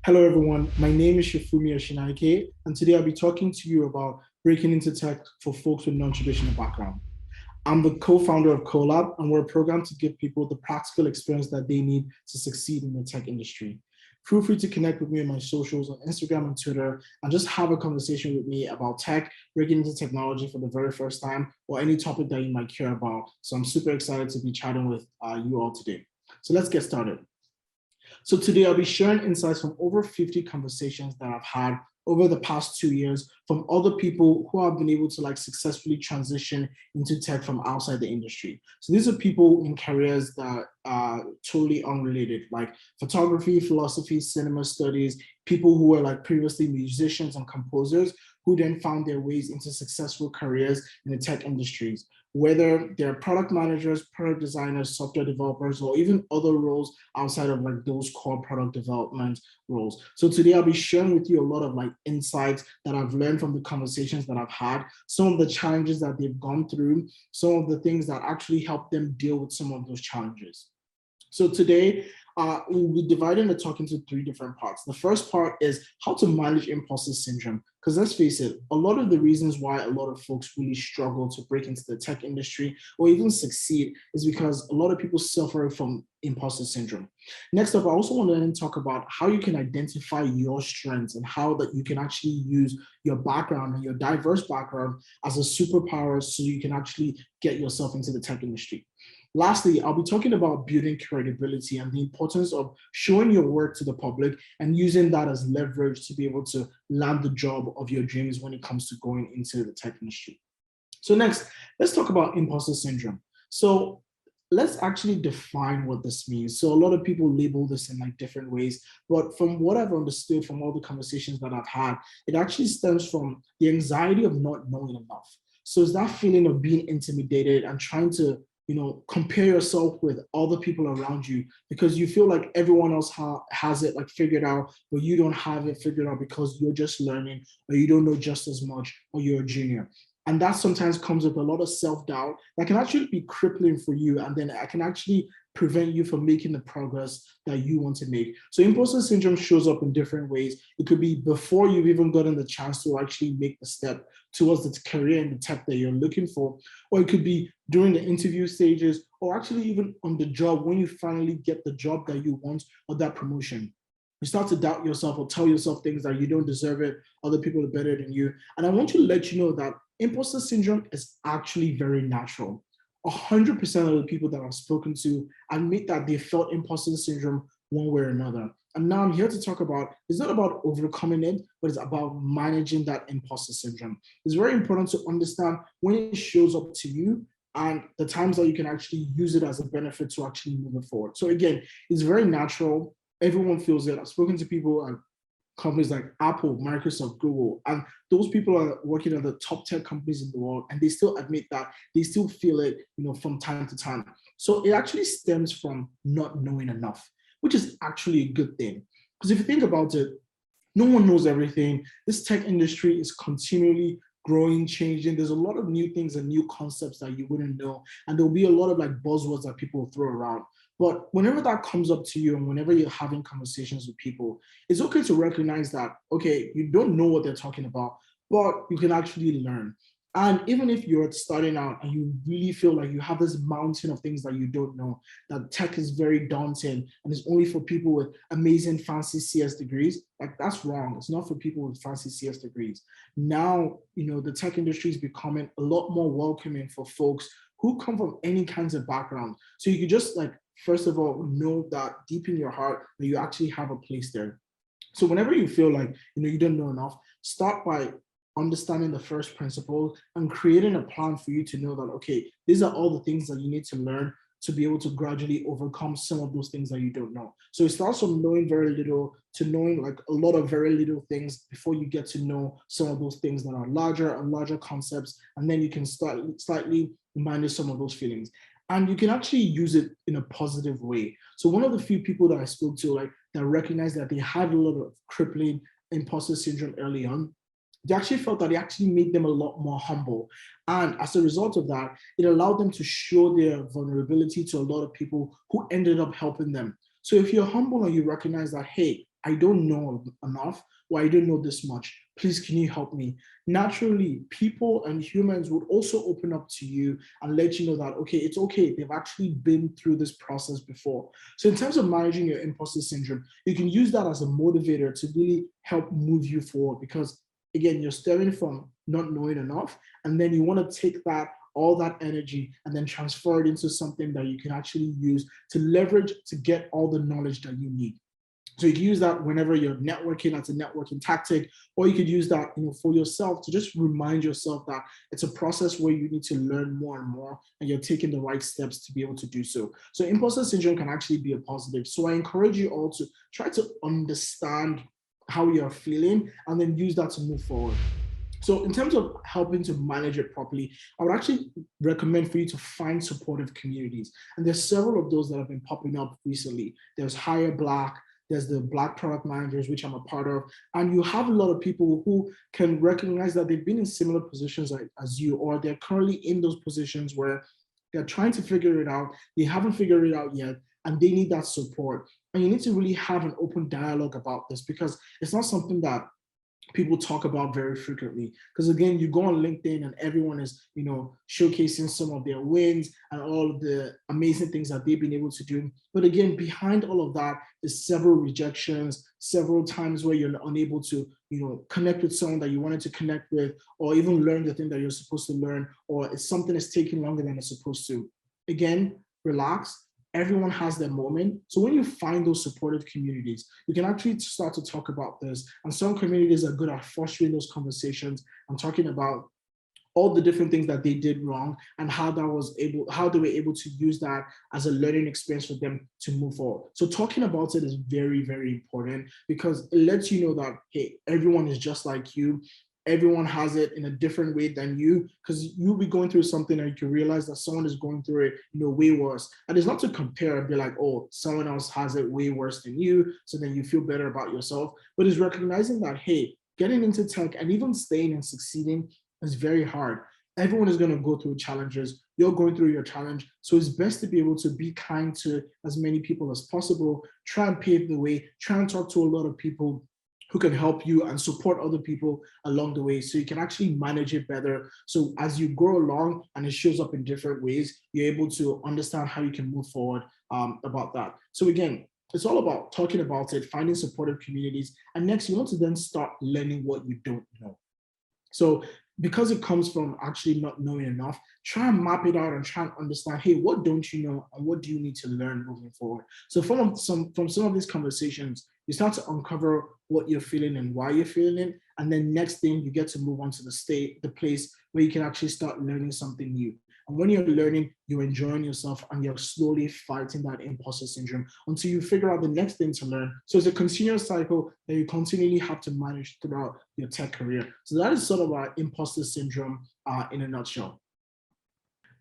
Hello, everyone. My name is Shifumi Oshinaike, and today I'll be talking to you about breaking into tech for folks with non-traditional background. I'm the co-founder of Collab, and we're a program to give people the practical experience that they need to succeed in the tech industry. Feel free to connect with me on my socials on Instagram and Twitter, and just have a conversation with me about tech, breaking into technology for the very first time, or any topic that you might care about. So I'm super excited to be chatting with you all today. So let's get started. So today I'll be sharing insights from over 50 conversations that I've had over the past 2 years from other people who have been able to successfully transition into tech from outside the industry. So these are people in careers that are totally unrelated, like photography, philosophy, cinema studies, people who were previously musicians and composers who then found their ways into successful careers in the tech industries, whether they're product managers, product designers, software developers, or even other roles outside of those core product development roles. So today I'll be sharing with you a lot of insights that I've learned from the conversations that I've had, some of the challenges that they've gone through, some of the things that actually help them deal with some of those challenges. So today, we'll be dividing the talk into three different parts. The first part is how to manage imposter syndrome. Because let's face it, a lot of the reasons why a lot of folks really struggle to break into the tech industry or even succeed is because a lot of people suffer from imposter syndrome. Next up, I also want to then talk about how you can identify your strengths and how that you can actually use your background and your diverse background as a superpower so you can actually get yourself into the tech industry. Lastly, I'll be talking about building credibility and the importance of showing your work to the public and using that as leverage to be able to land the job of your dreams when it comes to going into the tech industry. So next, let's talk about imposter syndrome. So let's actually define what this means. So a lot of people label this in different ways, but from what I've understood from all the conversations that I've had, it actually stems from the anxiety of not knowing enough. So it's that feeling of being intimidated and trying to compare yourself with other people around you because you feel like everyone else has it figured out, but you don't have it figured out because you're just learning or you don't know just as much or you're a junior. And that sometimes comes with a lot of self-doubt that can actually be crippling for you. And then it can actually prevent you from making the progress that you want to make. So imposter syndrome shows up in different ways. It could be before you've even gotten the chance to actually make the step towards the career in the tech that you're looking for, or it could be during the interview stages, or actually even on the job when you finally get the job that you want or that promotion. You start to doubt yourself or tell yourself things that you don't deserve it, other people are better than you. And I want to let you know that imposter syndrome is actually very natural. 100% of the people that I've spoken to admit that they felt imposter syndrome one way or another. And now I'm here to talk about, it's not about overcoming it, but it's about managing that imposter syndrome. It's very important to understand when it shows up to you and the times that you can actually use it as a benefit to actually move it forward. So again, it's very natural. Everyone feels it. I've spoken to people and companies like Apple, Microsoft, Google, and those people are working at the top 10 companies in the world, and they still admit that they still feel it, from time to time. So it actually stems from not knowing enough, which is actually a good thing. Because if you think about it, no one knows everything. This tech industry is continually growing, changing. There's a lot of new things and new concepts that you wouldn't know. And there'll be a lot of buzzwords that people throw around. But whenever that comes up to you and whenever you're having conversations with people, it's okay to recognize that, okay, you don't know what they're talking about, but you can actually learn. And even if you're starting out and you really feel like you have this mountain of things that you don't know, that tech is very daunting and it's only for people with amazing fancy CS degrees, that's wrong. It's not for people with fancy CS degrees. Now, the tech industry is becoming a lot more welcoming for folks who come from any kinds of background. So you could just first of all, know that deep in your heart that you actually have a place there. So whenever you feel like you don't know enough, start by understanding the first principle and creating a plan for you to know that, okay, these are all the things that you need to learn to be able to gradually overcome some of those things that you don't know. So it starts from knowing very little to knowing a lot of very little things before you get to know some of those things that are larger and larger concepts. And then you can start slightly manage some of those feelings. And you can actually use it in a positive way. So one of the few people that I spoke to, that recognized that they had a lot of crippling imposter syndrome early on, they actually felt that it actually made them a lot more humble. And as a result of that, it allowed them to show their vulnerability to a lot of people who ended up helping them. So if you're humble and you recognize that, hey, I don't know enough, or I don't know this much. Please, can you help me? Naturally, people and humans would also open up to you and let you know that, okay, it's okay. They've actually been through this process before. So in terms of managing your imposter syndrome, you can use that as a motivator to really help move you forward, because again, you're stemming from not knowing enough, and then you want to take that all that energy and then transfer it into something that you can actually use to leverage to get all the knowledge that you need. So you can use that whenever you're networking as a networking tactic, or you could use that, for yourself to just remind yourself that it's a process where you need to learn more and more, and you're taking the right steps to be able to do so. So imposter syndrome can actually be a positive. So I encourage you all to try to understand how you're feeling and then use that to move forward. So in terms of helping to manage it properly, I would actually recommend for you to find supportive communities. And there's several of those that have been popping up recently. There's Hire Black, there's the Black product managers, which I'm a part of. And you have a lot of people who can recognize that they've been in similar positions as you, or they're currently in those positions where they're trying to figure it out. They haven't figured it out yet, and they need that support. And you need to really have an open dialogue about this, because it's not something that people talk about very frequently. Because again, you go on LinkedIn and everyone is, showcasing some of their wins and all of the amazing things that they've been able to do. But again, behind all of that is several rejections, several times where you're unable to, connect with someone that you wanted to connect with, or even learn the thing that you're supposed to learn, or it's something that's taking longer than it's supposed to. Again, relax. Everyone has their moment. So when you find those supportive communities, you can actually start to talk about this. And some communities are good at fostering those conversations and talking about all the different things that they did wrong and how they were able to use that as a learning experience for them to move forward. So talking about it is very, very important, because it lets you know that, hey, everyone is just like you. Everyone has it in a different way than you, because you'll be going through something and you can realize that someone is going through it, way worse. And it's not to compare and be like, oh, someone else has it way worse than you, so then you feel better about yourself. But it's recognizing that, hey, getting into tech and even staying and succeeding is very hard. Everyone is going to go through challenges. You're going through your challenge. So it's best to be able to be kind to as many people as possible, try and pave the way, try and talk to a lot of people who can help you and support other people along the way, so you can actually manage it better. So as you grow along and it shows up in different ways, you're able to understand how you can move forward about that. So again, it's all about talking about it, finding supportive communities. And next, you want to then start learning what you don't know. So because it comes from actually not knowing enough, try and map it out and try and understand, hey, what don't you know and what do you need to learn moving forward? So from some of these conversations, you start to uncover what you're feeling and why you're feeling it. And then next thing, you get to move on to the place where you can actually start learning something new. And when you're learning, you're enjoying yourself and you're slowly fighting that imposter syndrome until you figure out the next thing to learn. So it's a continuous cycle that you continually have to manage throughout your tech career. So that is sort of our imposter syndrome in a nutshell.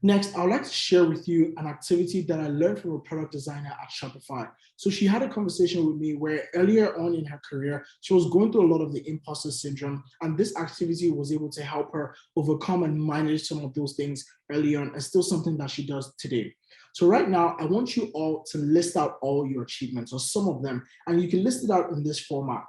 Next, I would like to share with you an activity that I learned from a product designer at Shopify. So she had a conversation with me where earlier on in her career, she was going through a lot of the imposter syndrome, and this activity was able to help her overcome and manage some of those things early on, and still something that she does today. So right now, I want you all to list out all your achievements, or some of them, and you can list it out in this format.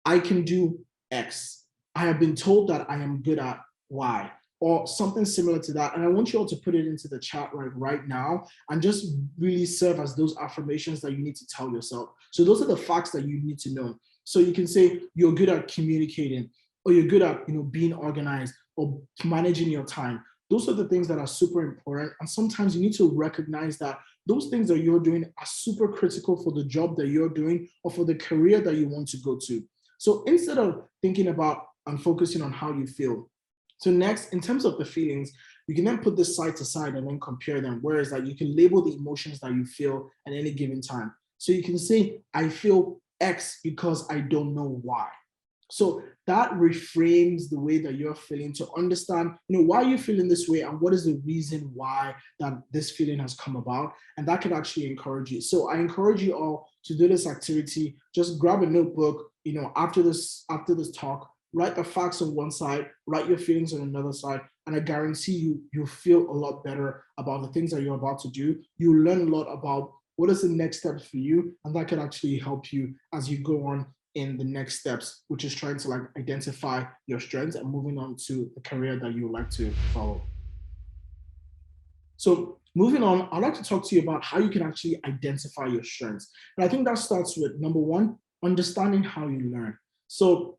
I can do X. I have been told that I am good at Y, or something similar to that. And I want you all to put it into the chat right now and just really serve as those affirmations that you need to tell yourself. So those are the facts that you need to know. So you can say you're good at communicating, or you're good at being organized, or managing your time. Those are the things that are super important. And sometimes you need to recognize that those things that you're doing are super critical for the job that you're doing or for the career that you want to go to. So instead of thinking about and focusing on how you feel, so next, in terms of the feelings, you can then put this side to side and then compare them. Whereas that you can label the emotions that you feel at any given time. So you can say, I feel X because I don't know why. So that reframes the way that you're feeling to understand, why you're feeling this way and what is the reason why that this feeling has come about. And that can actually encourage you. So I encourage you all to do this activity. Just grab a notebook, after this talk, write the facts on one side, write your feelings on another side, and I guarantee you'll feel a lot better about the things that you're about to do. You'll learn a lot about what is the next step for you, and that can actually help you as you go on in the next steps, which is trying to like identify your strengths and moving on to the career that you would like to follow. So moving on, I'd like to talk to you about how you can actually identify your strengths. And I think that starts with number one, understanding how you learn. So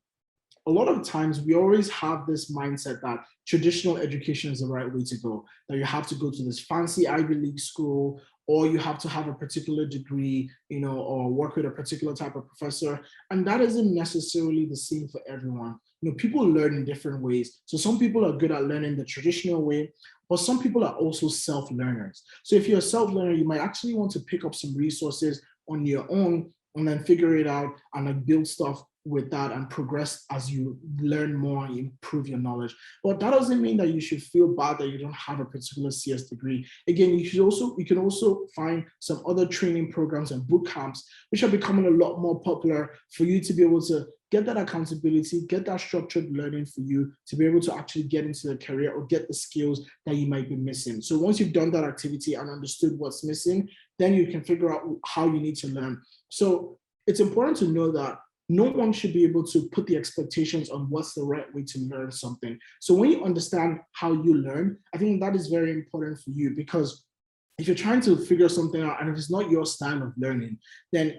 a lot of times we always have this mindset that traditional education is the right way to go, that you have to go to this fancy Ivy League school, or you have to have a particular degree, or work with a particular type of professor. And that isn't necessarily the same for everyone. People learn in different ways. So some people are good at learning the traditional way, but some people are also self-learners. So if you're a self-learner, you might actually want to pick up some resources on your own and then figure it out and like build stuff with that and progress as you learn more and improve your knowledge. But that doesn't mean that you should feel bad that you don't have a particular CS degree. Again, you can also find some other training programs and boot camps, which are becoming a lot more popular for you to be able to get that accountability, get that structured learning for you to be able to actually get into the career or get the skills that you might be missing. So once you've done that activity and understood what's missing, then you can figure out how you need to learn. So it's important to know that no one should be able to put the expectations on what's the right way to learn something. So when you understand how you learn, I think that is very important for you, because if you're trying to figure something out and if it's not your style of learning, then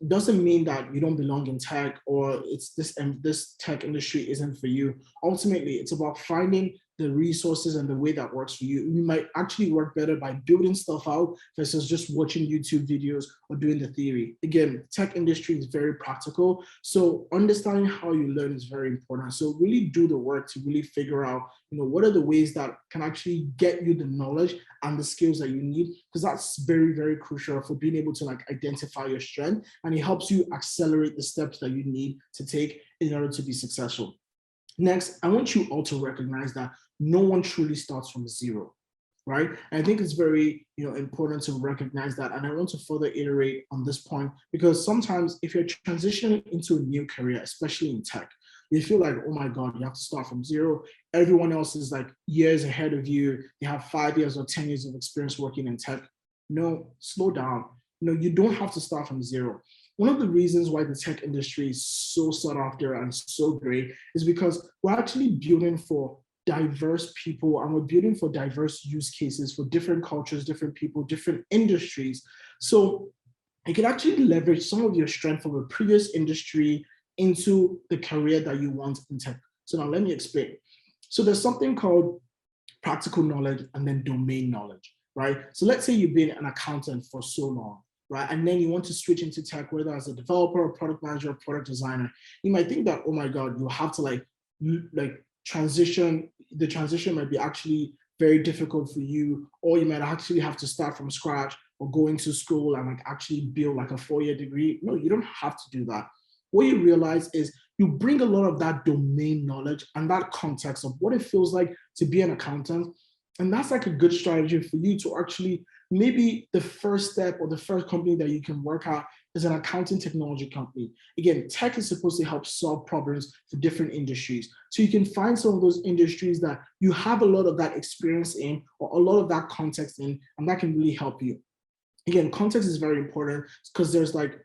it doesn't mean that you don't belong in tech or it's this tech industry isn't for you. Ultimately, it's about finding the resources and the way that works for you. You might actually work better by building stuff out versus just watching YouTube videos or doing the theory. Again, tech industry is very practical. So understanding how you learn is very important. So really do the work to really figure out, what are the ways that can actually get you the knowledge and the skills that you need, because that's very, very crucial for being able to like identify your strength, and it helps you accelerate the steps that you need to take in order to be successful. Next, I want you all to recognize that no one truly starts from zero, right? And I think it's very, important to recognize that. And I want to further iterate on this point, because sometimes if you're transitioning into a new career, especially in tech, you feel like, oh my God, you have to start from zero. Everyone else is like years ahead of you. They have 5 years or 10 years of experience working in tech. No, slow down. You don't have to start from zero. One of the reasons why the tech industry is so sought after and so great is because we're actually building for diverse people, and we're building for diverse use cases for different cultures, different people, different industries. So you can actually leverage some of your strength from a previous industry into the career that you want in tech. So now let me explain. So there's something called practical knowledge and then domain knowledge, right? So let's say you've been an accountant for so long, right? And then you want to switch into tech, whether as a developer, a product manager, a product designer. You might think that, oh my God, you have to like transition. The transition might be actually very difficult for you, or you might actually have to start from scratch or go into school and like actually build like a 4-year degree. No, you don't have to do that. What you realize is you bring a lot of that domain knowledge and that context of what it feels like to be an accountant. And that's like a good strategy for you to actually, maybe the first step or the first company that you can work at is an accounting technology company. Again, tech is supposed to help solve problems for different industries. So you can find some of those industries that you have a lot of that experience in or a lot of that context in, and that can really help you. Again, context is very important because there's like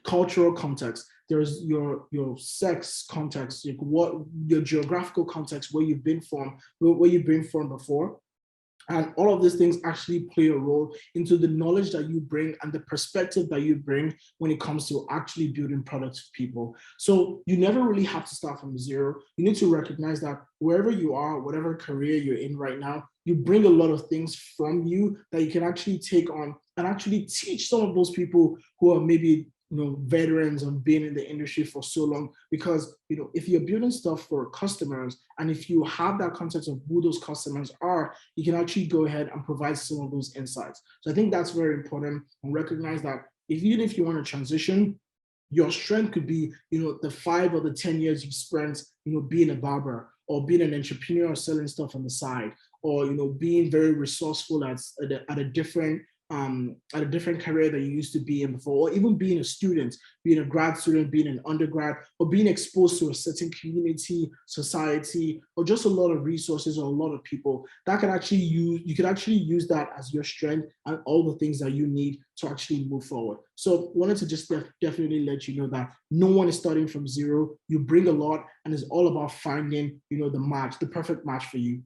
cultural context, there's your sex context, like what your geographical context, where you've been from before. And all of these things actually play a role into the knowledge that you bring and the perspective that you bring when it comes to actually building products for people. So you never really have to start from zero. You need to recognize that wherever you are, whatever career you're in right now, you bring a lot of things from you that you can actually take on and actually teach some of those people who are maybe veterans of being in the industry for so long. Because if you're building stuff for customers and if you have that context of who those customers are, you can actually go ahead and provide some of those insights. So I think that's very important, and recognize that even if you want to transition, your strength could be the 5 or the 10 years you've spent being a barber or being an entrepreneur or selling stuff on the side, or being very resourceful at a different at a different career that you used to be in before, or even being a student, being a grad student, being an undergrad, or being exposed to a certain community, society, or just a lot of resources or a lot of people that can actually you can actually use that as your strength and all the things that you need to actually move forward. So wanted to just definitely let you know that no one is starting from zero. You bring a lot, and it's all about finding, the perfect match for you.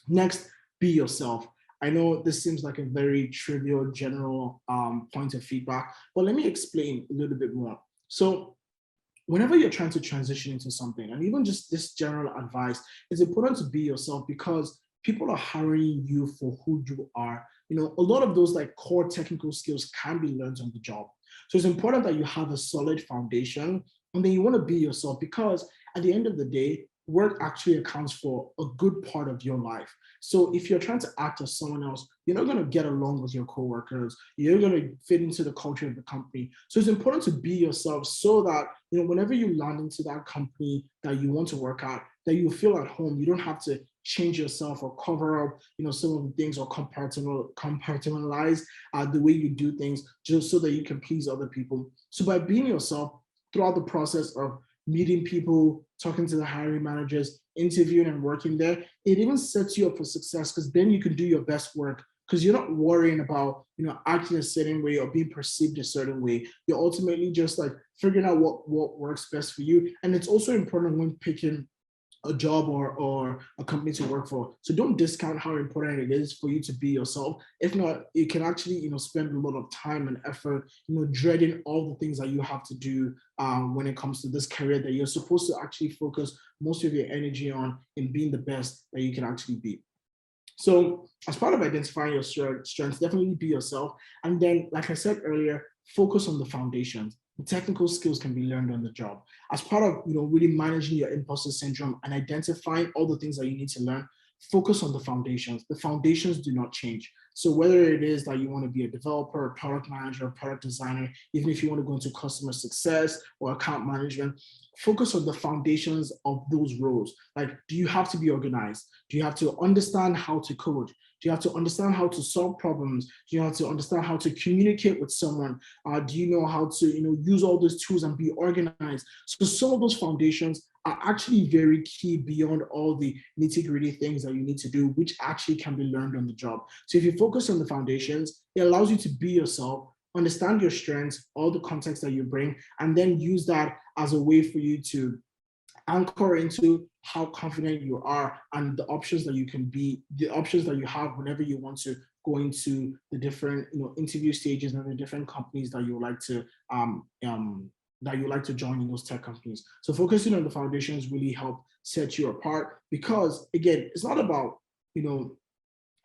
Next, be yourself. I know this seems like a very trivial, general point of feedback, but let me explain a little bit more. So whenever you're trying to transition into something, and even just this general advice, it's important to be yourself because people are hiring you for who you are. A lot of those like core technical skills can be learned on the job. So it's important that you have a solid foundation, and then you want to be yourself because at the end of the day, work actually accounts for a good part of your life. So if you're trying to act as someone else, you're not going to get along with your coworkers. You're going to fit into the culture of the company. So it's important to be yourself so that, whenever you land into that company that you want to work at, that you feel at home. You don't have to change yourself or cover up, some of the things, or compartmentalize the way you do things just so that you can please other people. So by being yourself throughout the process of meeting people, talking to the hiring managers, interviewing and working there, it even sets you up for success because then you can do your best work because you're not worrying about, acting a certain way or being perceived a certain way. You're ultimately just like figuring out what works best for you. And it's also important when picking a job or a company to work for. So don't discount how important it is for you to be yourself. If not, you can actually, spend a lot of time and effort, dreading all the things that you have to do when it comes to this career that you're supposed to actually focus most of your energy on in being the best that you can actually be. So as part of identifying your strengths, definitely be yourself. And then, like I said earlier, focus on the foundations. The technical skills can be learned on the job. As part of, really managing your imposter syndrome and identifying all the things that you need to learn, focus on the foundations. The foundations do not change. So whether it is that you want to be a developer, a product manager, a product designer, even if you want to go into customer success or account management, focus on the foundations of those roles. Like, do you have to be organized? Do you have to understand how to code? Do you have to understand how to solve problems? Do you have to understand how to communicate with someone? Do you know how to, use all those tools and be organized? So some of those foundations are actually very key beyond all the nitty-gritty things that you need to do, which actually can be learned on the job. So if you focus on the foundations, it allows you to be yourself, understand your strengths, all the context that you bring, and then use that as a way for you to anchor into how confident you are and the options that the options that you have whenever you want to go into the different, interview stages and the different companies that you would like to join in those tech companies. So focusing on the foundations really help set you apart because, again, it's not about,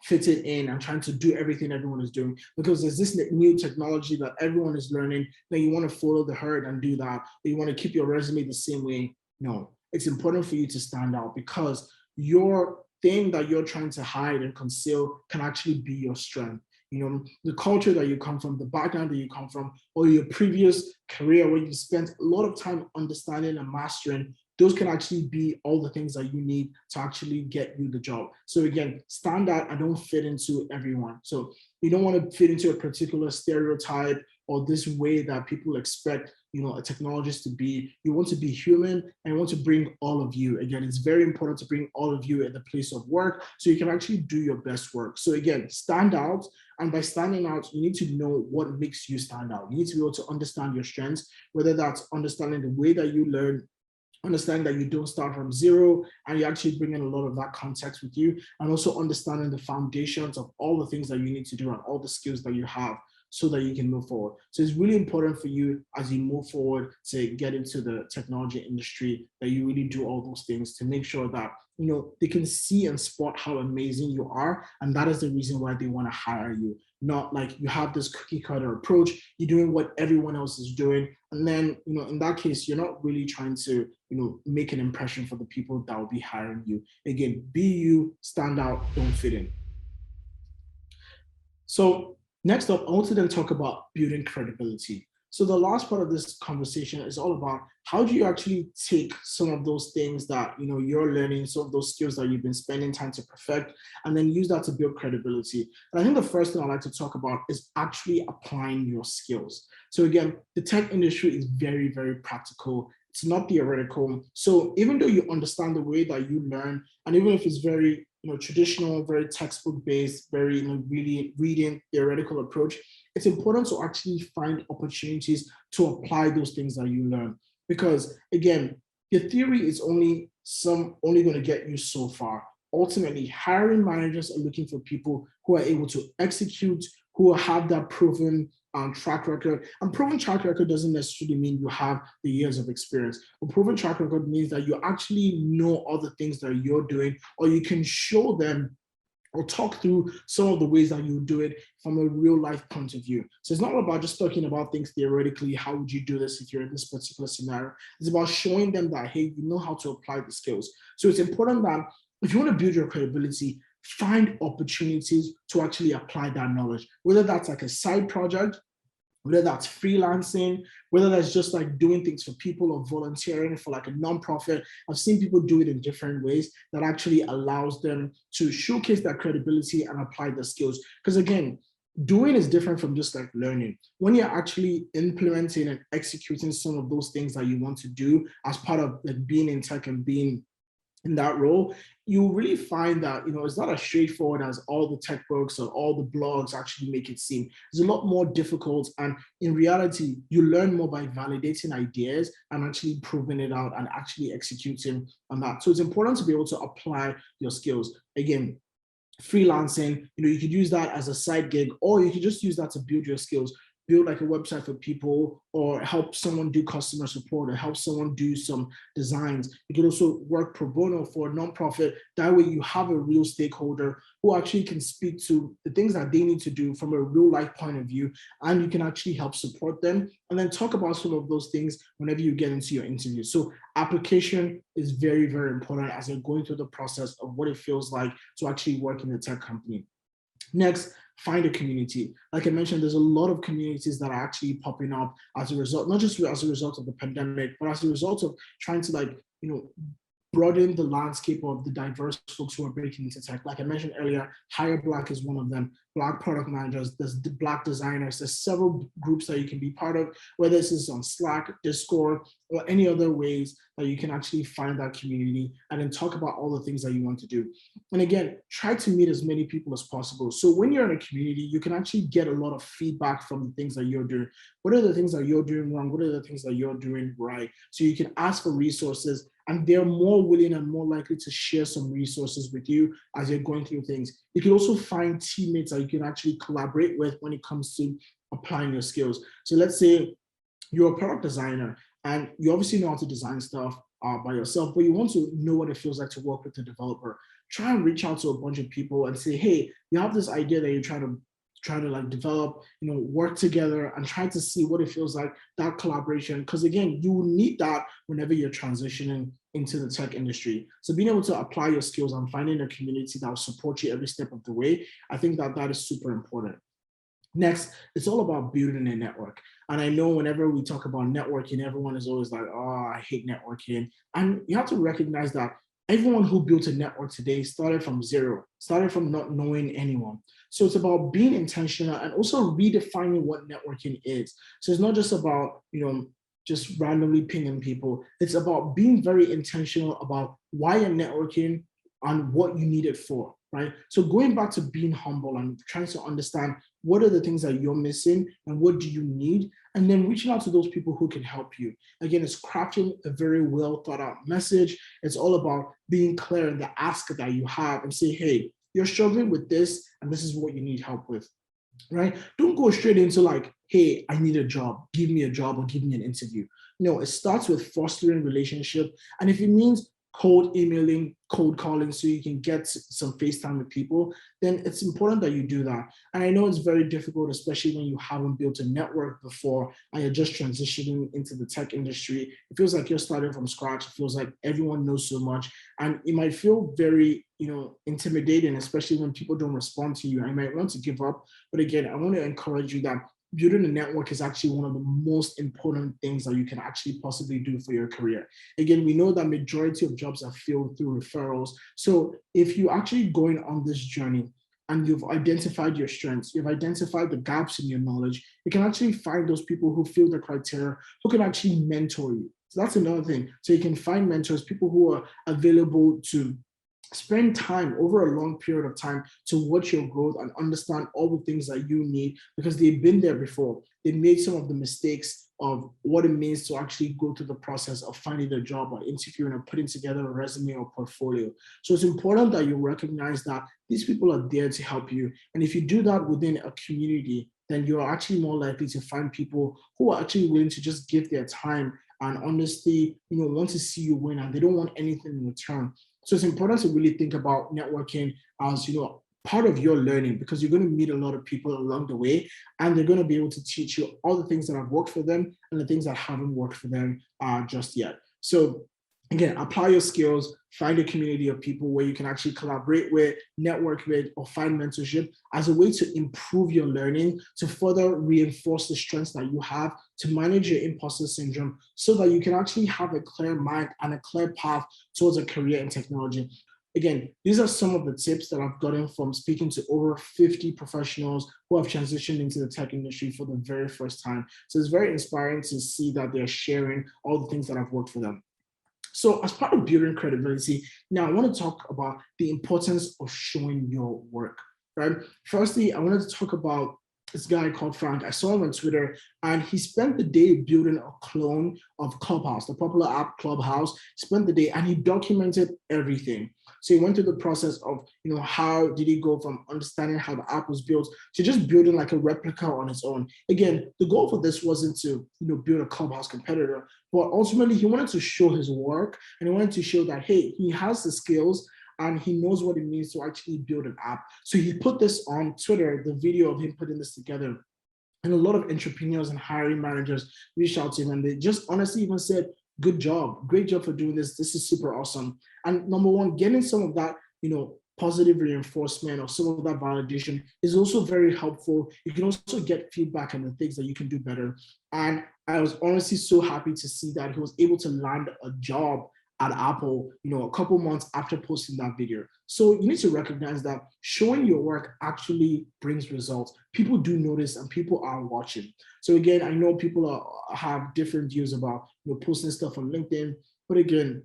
fitting in and trying to do everything everyone is doing, because there's this new technology that everyone is learning. Then you want to follow the herd and do that, or you want to keep your resume the same way. No, it's important for you to stand out because your thing that you're trying to hide and conceal can actually be your strength. The culture that you come from, the background that you come from, or your previous career where you spent a lot of time understanding and mastering, those can actually be all the things that you need to actually get you the job. So again, stand out and don't fit into everyone. So you don't want to fit into a particular stereotype or this way that people expect, a technologist to be. You want to be human and you want to bring all of you. Again, it's very important to bring all of you at the place of work so you can actually do your best work. So again, stand out. And by standing out, you need to know what makes you stand out. You need to be able to understand your strengths, whether that's understanding the way that you learn, understanding that you don't start from zero and you actually bring in a lot of that context with you, and also understanding the foundations of all the things that you need to do and all the skills that you have so that you can move forward. So it's really important for you as you move forward to get into the technology industry that you really do all those things to make sure that, they can see and spot how amazing you are. And that is the reason why they want to hire you. Not like you have this cookie cutter approach, you're doing what everyone else is doing. And then, in that case, you're not really trying to, make an impression for the people that will be hiring you. Again, be you, stand out, don't fit in. So next up, I want to then talk about building credibility. So the last part of this conversation is all about how do you actually take some of those things that you're learning, some of those skills that you've been spending time to perfect, and then use that to build credibility. And I think the first thing I'd like to talk about is actually applying your skills. So again, the tech industry is very, very practical. It's not theoretical. So even though you understand the way that you learn, and even if it's very traditional, very textbook based, very really reading theoretical approach, it's important to actually find opportunities to apply those things that you learn. Because again, the theory is only going to get you so far. Ultimately, hiring managers are looking for people who are able to execute, who have that proven track record. And proven track record doesn't necessarily mean you have the years of experience. A proven track record means that you actually know all the things that you're doing, or you can show them or talk through some of the ways that you do it from a real life point of view. So it's not about just talking about things theoretically, how would you do this if you're in this particular scenario? It's about showing them that, hey, you know how to apply the skills. So it's important that if you want to build your credibility, find opportunities to actually apply that knowledge, whether that's like a side project, whether that's freelancing, whether that's just like doing things for people or volunteering for like a nonprofit. I've seen people do it in different ways that actually allows them to showcase that credibility and apply the skills. Because again, doing is different from just like learning. When you're actually implementing and executing some of those things that you want to do as part of like being in tech and being in that role, you really find that it's not as straightforward as all the tech books or all the blogs actually make it seem. It's a lot more difficult, and in reality, you learn more by validating ideas and actually proving it out and actually executing on that. So it's important to be able to apply your skills. Again, freelancing, you could use that as a side gig, or you could just use that to build your skills. Build like a website for people, or help someone do customer support, or help someone do some designs. You can also work pro bono for a nonprofit. That way you have a real stakeholder who actually can speak to the things that they need to do from a real life point of view, and you can actually help support them and then talk about some of those things whenever you get into your interview. So application is very, very important as you're going through the process of what it feels like to actually work in a tech company. Next, find a community. Like I mentioned, there's a lot of communities that are actually popping up as a result, not just as a result of the pandemic, but as a result of trying to broaden the landscape of the diverse folks who are breaking into tech. Like I mentioned earlier, Hire Black is one of them. Black product managers, there's the Black designers, there's several groups that you can be part of, whether this is on Slack, Discord, or any other ways that you can actually find that community and then talk about all the things that you want to do. And again, try to meet as many people as possible. So when you're in a community, you can actually get a lot of feedback from the things that you're doing. What are the things that you're doing wrong? What are the things that you're doing right? So you can ask for resources, and they're more willing and more likely to share some resources with you as you're going through things. You can also find teammates that you can actually collaborate with when it comes to applying your skills. So let's say you're a product designer and you obviously know how to design stuff by yourself, but you want to know what it feels like to work with a developer. Try and reach out to a bunch of people and say, hey, you have this idea that you're trying to like develop, work together and try to see what it feels like, that collaboration. Because again, you will need that whenever you're transitioning into the tech industry. So being able to apply your skills and finding a community that will support you every step of the way, I think that is super important. Next, it's all about building a network. And I know whenever we talk about networking, everyone is always like, oh, I hate networking. And you have to recognize that everyone who built a network today started from zero, started from not knowing anyone. So it's about being intentional and also redefining what networking is. So it's not just about, just randomly pinging people. It's about being very intentional about why you're networking and what you need it for, right? So going back to being humble and trying to understand what are the things that you're missing and what do you need, and then reaching out to those people who can help you. Again, it's crafting a very well thought out message. It's all about being clear in the ask that you have and say, hey, you're struggling with this and this is what you need help with, right? Don't go straight into like, hey, I need a job, give me a job or give me an interview. No, it starts with fostering relationship. And if it means cold emailing, cold calling so you can get some FaceTime with people, then it's important that you do that. And I know it's very difficult, especially when you haven't built a network before and you're just transitioning into the tech industry. It feels like you're starting from scratch. It feels like everyone knows so much. And it might feel very, intimidating, especially when people don't respond to you. I might want to give up. But again, I want to encourage you that building a network is actually one of the most important things that you can actually possibly do for your career. Again, we know that majority of jobs are filled through referrals. So if you're actually going on this journey and you've identified your strengths, you've identified the gaps in your knowledge, you can actually find those people who fill the criteria, who can actually mentor you. So that's another thing. So you can find mentors, people who are available to spend time over a long period of time to watch your growth and understand all the things that you need, because they've been there before. They made some of the mistakes of what it means to actually go through the process of finding a job or interviewing or putting together a resume or portfolio. So it's important that you recognize that these people are there to help you. And if you do that within a community, then you're actually more likely to find people who are actually willing to just give their time and honestly, want to see you win, and they don't want anything in return. So it's important to really think about networking as, part of your learning, because you're going to meet a lot of people along the way, and they're going to be able to teach you all the things that have worked for them and the things that haven't worked for them just yet. So again, apply your skills, find a community of people where you can actually collaborate with, network with, or find mentorship as a way to improve your learning, to further reinforce the strengths that you have, to manage your imposter syndrome, so that you can actually have a clear mind and a clear path towards a career in technology. Again, these are some of the tips that I've gotten from speaking to over 50 professionals who have transitioned into the tech industry for the very first time. So it's very inspiring to see that they're sharing all the things that have worked for them. So as part of building credibility, now I want to talk about the importance of showing your work, right? Firstly, I wanted to talk about this guy called Frank. I saw him on Twitter, and he spent the day building a clone of Clubhouse, the popular app Clubhouse. Spent the day and he documented everything. So he went through the process of, how did he go from understanding how the app was built to just building like a replica on its own. Again, the goal for this wasn't to, build a Clubhouse competitor, but ultimately he wanted to show his work, and he wanted to show that, hey, he has the skills and he knows what it means to actually build an app. So he put this on Twitter, the video of him putting this together. And a lot of entrepreneurs and hiring managers reached out to him, and they just honestly even said, good job, great job for doing this. This is super awesome. And number one, getting some of that, positive reinforcement or some of that validation is also very helpful. You can also get feedback on the things that you can do better. And I was honestly so happy to see that he was able to land a job at Apple, a couple months after posting that video. So you need to recognize that showing your work actually brings results. People do notice and people are watching. So again, I know people have different views about posting stuff on LinkedIn, but again,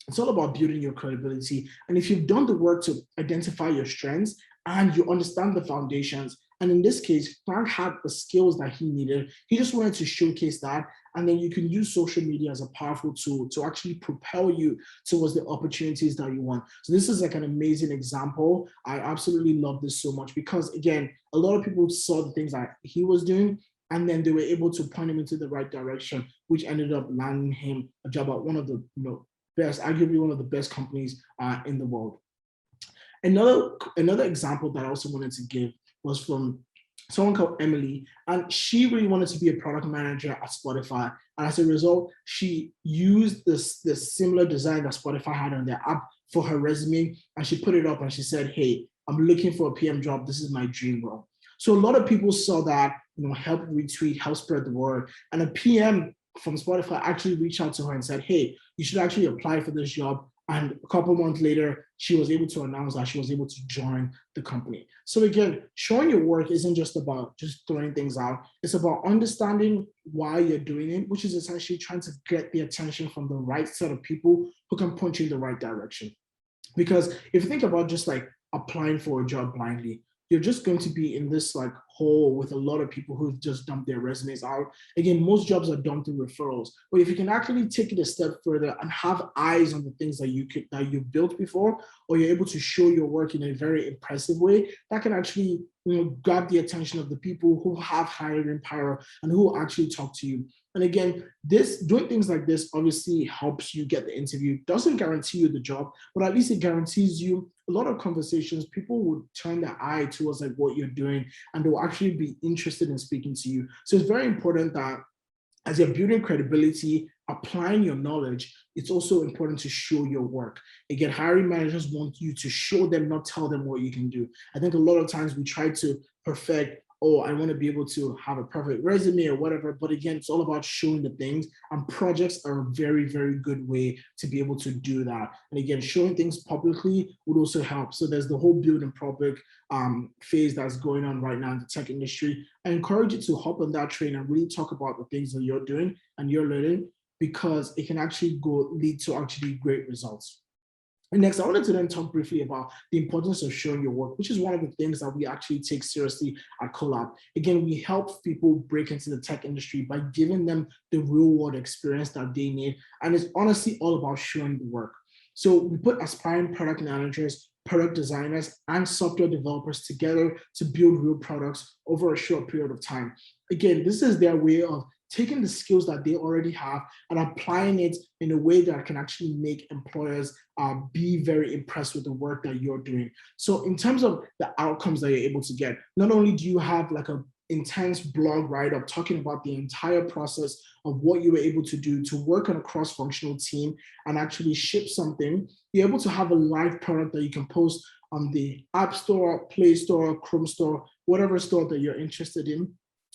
it's all about building your credibility. And if you've done the work to identify your strengths and you understand the foundations, and in this case, Frank had the skills that he needed, he just wanted to showcase that. And then you can use social media as a powerful tool to actually propel you towards the opportunities that you want. So this is like an amazing example. I absolutely love this so much because, again, a lot of people saw the things that he was doing, and then they were able to point him into the right direction, which ended up landing him a job at one of the best, arguably one of the best companies in the world. Another example that I also wanted to give was from someone called Emily, and she really wanted to be a product manager at Spotify. And as a result, she used this similar design that Spotify had on their app for her resume, and she put it up and she said, hey, I'm looking for a PM job. This is my dream role. So a lot of people saw that, help retweet, help spread the word. And a PM from Spotify actually reached out to her and said, hey, you should actually apply for this job. And a couple months later, she was able to announce that she was able to join the company. So again, showing your work isn't just about just throwing things out. It's about understanding why you're doing it, which is essentially trying to get the attention from the right set of people who can point you in the right direction. Because if you think about just like applying for a job blindly, you're just going to be in this like hole with a lot of people who've just dumped their resumes out. Again, most jobs are done through referrals. But if you can actually take it a step further and have eyes on the things that you've built before, or you're able to show your work in a very impressive way, that can actually grab the attention of the people who have hiring power and who actually talk to you. And again, doing things like this obviously helps you get the interview. Doesn't guarantee you the job, but at least it guarantees you a lot of conversations. People would turn their eye towards like what you're doing, and they'll actually be interested in speaking to you. So it's very important that as you're building credibility, applying your knowledge, it's also important to show your work. Again, hiring managers want you to show them, not tell them what you can do. I think a lot of times we try to perfect oh, I want to be able to have a perfect resume or whatever. But again, it's all about showing the things, and projects are a very, very good way to be able to do that. And again, showing things publicly would also help. So there's the whole build in public phase that's going on right now in the tech industry. I encourage you to hop on that train and really talk about the things that you're doing and you're learning, because it can actually lead to actually great results. And next, I wanted to then talk briefly about the importance of showing your work, which is one of the things that we actually take seriously at Collab. Again, we help people break into the tech industry by giving them the real world experience that they need. And it's honestly all about showing the work. So we put aspiring product managers, product designers, and software developers together to build real products over a short period of time. Again, this is their way of taking the skills that they already have and applying it in a way that can actually make employers be very impressed with the work that you're doing. So in terms of the outcomes that you're able to get, not only do you have like a intense blog write-up talking about the entire process of what you were able to do to work on a cross-functional team and actually ship something, you're able to have a live product that you can post on the App Store, Play Store, Chrome Store, whatever store that you're interested in.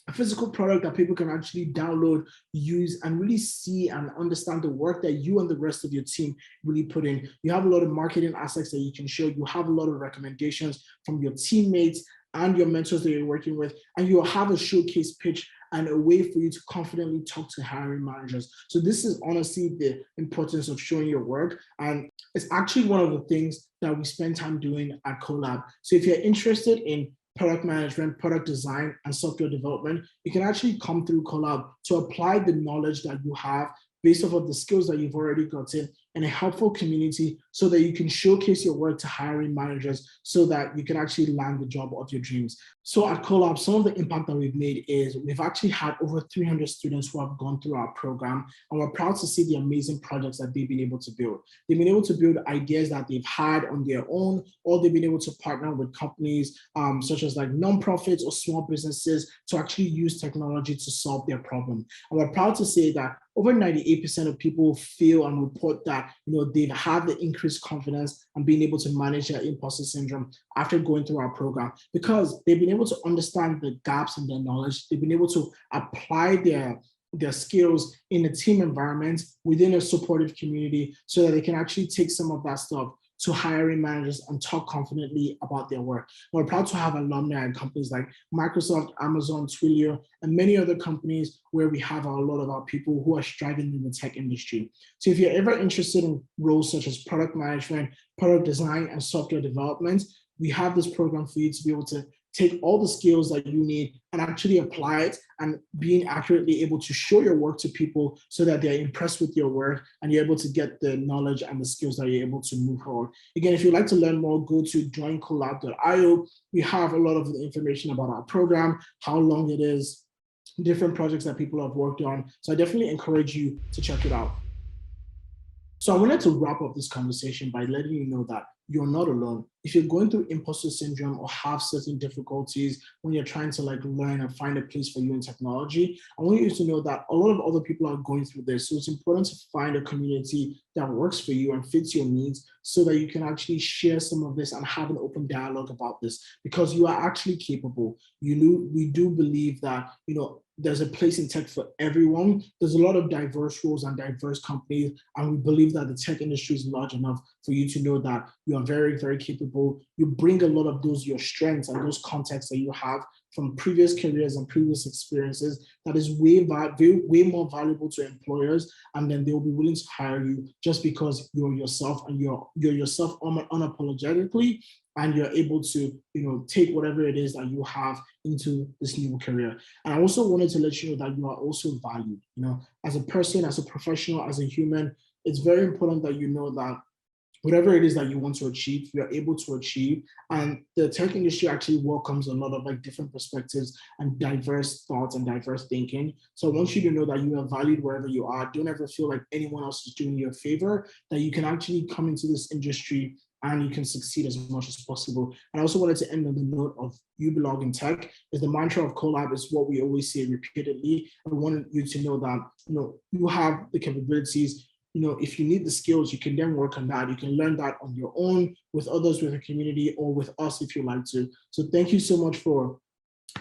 A physical product that people can actually download, use, and really see and understand the work that you and the rest of your team really put in. You have a lot of marketing assets that you can show. You have a lot of recommendations from your teammates and your mentors that you're working with, and you'll have a showcase pitch and a way for you to confidently talk to hiring managers. So this is honestly the importance of showing your work. And it's actually one of the things that we spend time doing at Collab. So if you're interested in product management, product design, and software development, you can actually come through Collab to apply the knowledge that you have based off of the skills that you've already gotten in a helpful community so that you can showcase your work to hiring managers so that you can actually land the job of your dreams. So at Collab, some of the impact that we've made is we've actually had over 300 students who have gone through our program, and we're proud to see the amazing projects that they've been able to build. They've been able to build ideas that they've had on their own, or they've been able to partner with companies such as like nonprofits or small businesses to actually use technology to solve their problem. And we're proud to say that over 98% of people feel and report that they've had the increased confidence and being able to manage their imposter syndrome after going through our program, because they've been able to understand the gaps in their knowledge. They've been able to apply their skills in a team environment within a supportive community so that they can actually take some of that stuff to hiring managers and talk confidently about their work. We're proud to have alumni at companies like Microsoft, Amazon, Twilio, and many other companies where we have a lot of our people who are striving in the tech industry. So if you're ever interested in roles such as product management, product design, and software development, we have this program for you to be able to take all the skills that you need and actually apply it, and being accurately able to show your work to people so that they're impressed with your work and you're able to get the knowledge and the skills that you're able to move forward. Again, if you'd like to learn more, go to joincollab.io. We have a lot of the information about our program, how long it is, different projects that people have worked on. So I definitely encourage you to check it out. So I wanted to wrap up this conversation by letting you know that you're not alone. If you're going through imposter syndrome or have certain difficulties when you're trying to learn and find a place for you in technology, I want you to know that a lot of other people are going through this. So it's important to find a community that works for you and fits your needs so that you can actually share some of this and have an open dialogue about this, because you are actually capable. We do believe that, there's a place in tech for everyone. There's a lot of diverse roles and diverse companies, and we believe that the tech industry is large enough for you to know that you are very, very capable. You bring a lot of your strengths and those contexts that you have from previous careers and previous experiences that is way more valuable to employers, and then they will be willing to hire you just because you're yourself and you're yourself unapologetically, and you're able to take whatever it is that you have into this new career. And I also wanted to let you know that you are also valued, as a person, as a professional, as a human. It's very important that you know that whatever it is that you want to achieve, you're able to achieve. And the tech industry actually welcomes a lot of different perspectives and diverse thoughts and diverse thinking. So I want you to know that you are valued wherever you are. Don't ever feel like anyone else is doing you a favor, that you can actually come into this industry and you can succeed as much as possible. And I also wanted to end on the note of you belong in tech. Is the mantra of Collab, is what we always say repeatedly. I wanted you to know that you have the capabilities. If you need the skills, you can then work on that. You can learn that on your own, with others, with a community, or with us if you like to. So thank you so much for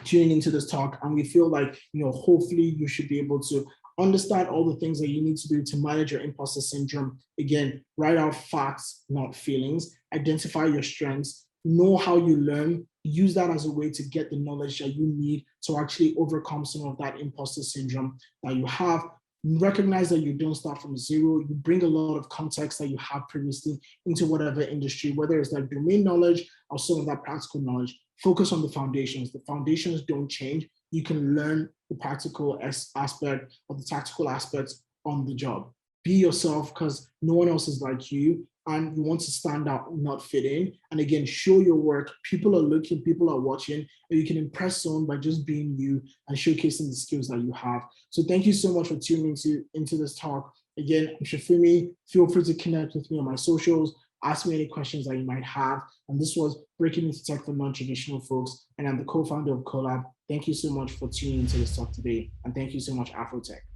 tuning into this talk, and we feel like, hopefully you should be able to understand all the things that you need to do to manage your imposter syndrome. Again, write out facts, not feelings, identify your strengths, know how you learn, use that as a way to get the knowledge that you need to actually overcome some of that imposter syndrome that you have. Recognize that you don't start from zero. You bring a lot of context that you have previously into whatever industry, whether it's like domain knowledge or some of that practical knowledge. Focus on the foundations. The foundations don't change. You can learn the practical aspect or the tactical aspects on the job. Be yourself, because no one else is like you, and you want to stand out, not fit in. And again, show your work. People are looking, people are watching, and you can impress someone by just being you and showcasing the skills that you have. So thank you so much for tuning into this talk. Again, I'm Shafumi. Feel free to connect with me on my socials. Ask me any questions that you might have. And this was Breaking into Tech for Non-Traditional Folks. And I'm the co-founder of Collab. Thank you so much for tuning into this talk today. And thank you so much, AfroTech.